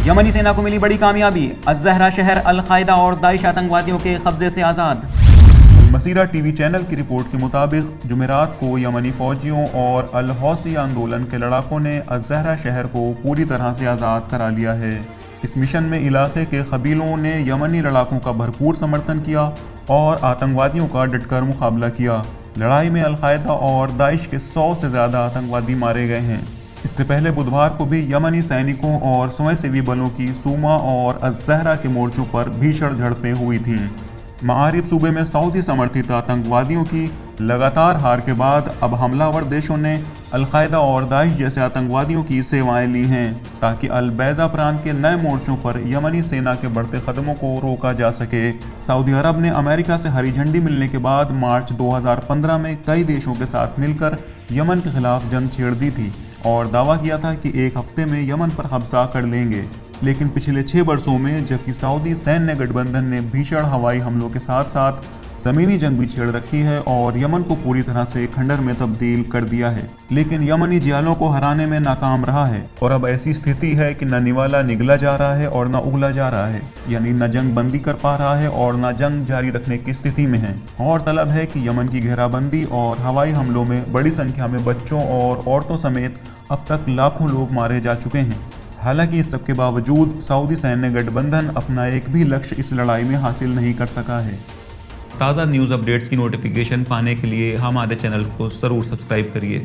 यमनी सेना को मिली बड़ी कामयाबी, अज़-ज़हरा शहर अल-कायदा और दाइश आतंकवादियों के कब्जे से आज़ाद। मसीरा टीवी चैनल की रिपोर्ट के मुताबिक जुमेरात को यमनी फौजियों और अल हौसी आंदोलन के लड़ाकों ने अज़-ज़हरा शहर को पूरी तरह से आज़ाद करा लिया है। इस मिशन में इलाके के कबीलों ने यमनी लड़ाकों का भरपूर समर्थन किया और आतंकवादियों का डटकर मुकाबला किया। लड़ाई में अल-कायदा और दाइश के 100 से ज़्यादा आतंकवादी मारे गए हैं। इससे पहले बुधवार को भी यमनी सैनिकों और स्वयंसेवी बलों की सूमा और अज़-ज़हरा के मोर्चों पर भीषण झड़पें हुई थीं। मारिब सूबे में सऊदी समर्थित आतंकवादियों की लगातार हार के बाद अब हमलावर देशों ने अल-कायदा और दाइश जैसे आतंकवादियों की सेवाएं ली हैं ताकि अल-बैज़ा प्रांत के नए मोर्चों पर यमनी सेना के बढ़ते कदमों को रोका जा सके। सऊदी अरब ने अमेरिका से हरी झंडी मिलने के बाद मार्च 2015 में कई देशों के साथ मिलकर यमन के खिलाफ जंग छेड़ दी थी और दावा किया था कि एक हफ्ते में यमन पर कब्जा कर लेंगे। लेकिन पिछले 6 वर्षों में जबकि सऊदी सैन्य गठबंधन ने भीषण हवाई हमलों के साथ साथ ज़मीनी जंग भी छेड़ रखी है और यमन को पूरी तरह से खंडर में तब्दील कर दिया है, लेकिन यमनी जियालों को हराने में नाकाम रहा है और अब ऐसी स्थिति है कि न निवाला निगला जा रहा है और न उगला जा रहा है, यानी न जंग बंदी कर पा रहा है और न जंग जारी रखने की स्थिति में है। और तलब है कि यमन की घेराबंदी और हवाई हमलों में बड़ी संख्या में बच्चों और औरतों समेत अब तक लाखों लोग मारे जा चुके हैं। हालांकि इस सब के बावजूद सऊदी सैन्य गठबंधन अपना एक भी लक्ष्य इस लड़ाई में हासिल नहीं कर सका है। ताज़ा न्यूज़ अपडेट्स की नोटिफिकेशन पाने के लिए हमारे चैनल को ज़रूर सब्सक्राइब करिए।